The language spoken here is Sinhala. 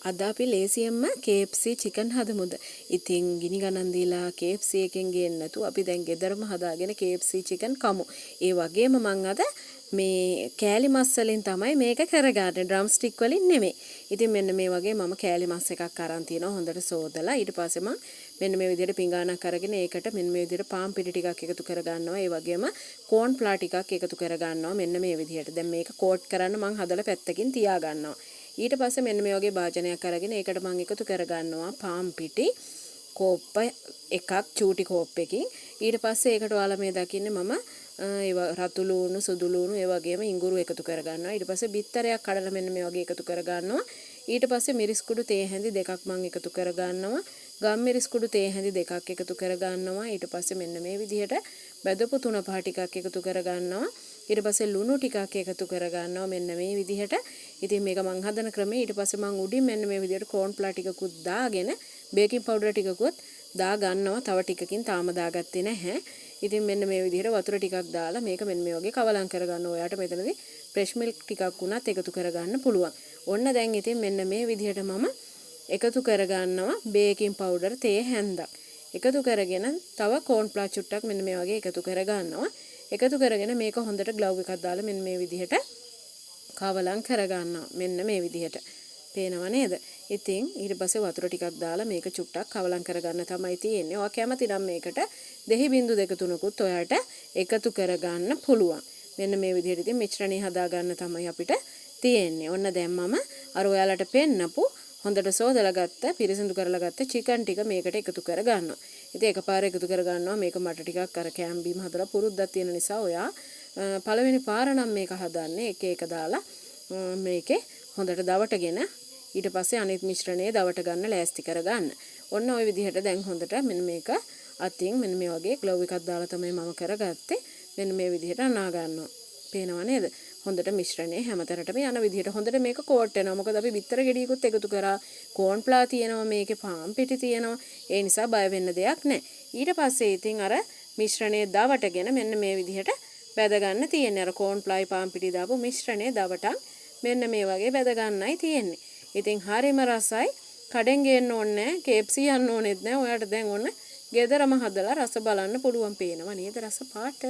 අද අපි ලේසියෙන්ම KFC chicken හදමුද. ඉතින් ගිනි ගණන් දීලා KFC එකෙන් ගේන්න නැතුව අපි දැන් ගෙදරම හදාගෙන KFC chicken කමු. ඒ වගේම මම අද මේ කෑලි මස් වලින් තමයි මේක කරගන්නේ. ඩ්‍රම් ස්ටික් වලින් නෙමෙයි. ඉතින් මෙන්න මේ වගේ මම කෑලි මස් එකක් අරන් තිනවා හොඳට සෝදලා. ඊට පස්සේ මම මෙන්න මේ විදිහට පිඟානක් අරගෙන ඒකට මෙන්න මේ විදිහට පාන් පිටි ටිකක් එකතු කරගන්නවා. ඒ වගේම කෝන් ෆ්ලා ටිකක් එකතු කරගන්නවා. මෙන්න මේ විදිහට. දැන් මේක කෝට් කරන්න මම හදලා පැත්තකින් තියා ගන්නවා. ඊට පස්සේ මෙන්න මේ වගේ භාජනයක් අරගෙන ඒකට මම එකතු කරගන්නවා පාන් පිටි කෝප්ප එකක් චූටි කෝප්පකින්. ඊට පස්සේ ඒකට ඔයාලා මේ දකින්නේ මම රතු ලුණු සුදු ලුණු ඒ වගේම ඉඟුරු එකතු කරගන්නවා. ඊට පස්සේ බිත්තරයක් කඩලා මෙන්න මේ වගේ එකතු කරගන්නවා. ඊට පස්සේ මිරිස් කුඩු තේ හැඳි දෙකක් මම එකතු කරගන්නවා. ගම් මිරිස් කුඩු තේ හැඳි දෙකක් එකතු කරගන්නවා. ඊට පස්සේ මෙන්න මේ විදිහට බෙදපු තුන පහ ටිකක් එකතු කරගන්නවා. ඊට පස්සේ ලුණු ටිකක් එකතු කරගන්නවා මෙන්න මේ විදිහට. ඉතින් මේක මං හදන ක්‍රමේ. ඊට පස්සේ මං උඩින් මෙන්න මේ විදිහට කෝන් ෆ්ලා ටිකකුත් දාගෙන බේකින් පවුඩර් ටිකකුත් දා ගන්නවා. තව ටිකකින් තාම දාගත්තේ නැහැ. ඉතින් මෙන්න මේ විදිහට වතුර ටිකක් දාලා මේක මෙන්න මේ වගේ කවලම් කරගන්න. ඔයාට මෙතනදී ෆ්‍රෙෂ් මිල්ක් ටිකක් උනත් එකතු කරගන්න පුළුවන්. ඔන්න දැන් ඉතින් මෙන්න මේ විදිහට මම එකතු කරගන්නවා බේකින් පවුඩර් තේ හැන්දක්. එකතු කරගෙන තව කෝන් ෆ්ලා චුට්ටක් මෙන්න මේ වගේ එකතු කරගන්නවා. එකතු කරගෙන මේක හොඳට ග්ලව් එකක් දාලා මෙන්න මේ විදිහට කවලම් කරගන්නවා. මෙන්න මේ විදිහට. පේනව නේද? ඉතින් ඊට පස්සේ වතුර ටිකක් දාලා මේක චුට්ටක් කවලම් කරගන්න තමයි තියෙන්නේ. ඔයා කැමති නම් මේකට දෙහි බින්දු දෙක තුනකුත් ඔයාට එකතු කරගන්න පුළුවන්. මෙන්න මේ විදිහට ඉතින් මිශ්‍රණය හදාගන්න තමයි අපිට තියෙන්නේ. ඔන්න දැන් මම අර ඔයාලට පෙන්නපු හොඳට සෝදලා ගත්ත පිරිසිදු කරලා ගත්ත චිකන් ටික මේකට එකතු කරගන්නවා. ඉතින් එකපාර එකතු කරගන්නවා. මේක මට ටිකක් අර කෑම් බීම හදලා පුරුද්දක් තියෙන නිසා ඔයා පළවෙනි පාර නම් මේක හදන්නේ එක එක දාලා මේකේ හොඳට දවටගෙන ඊට පස්සේ අනිත් මිශ්‍රණය දවට ගන්න ලෑස්ති කරගන්න. ඔන්න ওই විදිහට දැන් හොඳට මෙන්න මේක අතින් මෙන්න මේ වගේ ග්ලව් එකක් දාලා තමයි මම කරගත්තේ. මෙන්න මේ විදිහට අනා ගන්නවා. පේනව නේද? හොඳට මිශ්‍රණය හැමතැනටම යන විදිහට හොඳට මේක කෝට් වෙනවා. මොකද අපි බිත්තර ගෙඩියකුත් එකතු කරා. කෝන් ෆ්ලා තියෙනවා මේකේ පාන් පිටි තියෙනවා. ඒ නිසා බය වෙන්න දෙයක් නැහැ. ඊට පස්සේ ඉතින් අර මිශ්‍රණය දවටගෙන මෙන්න මේ විදිහට බැද ගන්න තියෙන්නේ. අර කෝන් ෆ්ලායි පාන් පිටි දාපු මිශ්‍රණය දවටන් මෙන්න මේ වගේ බැද ගන්නයි තියෙන්නේ. ඉතින් හරිම රසයි. කඩෙන් ගේන්න ඕනේ නැහැ. KFC යන්න ඕනෙත් නැහැ. ඔයාලට දැන් ඔන්න ගෙදරම හදලා රස බලන්න පුළුවන්. පේනවා නේද රස පාට?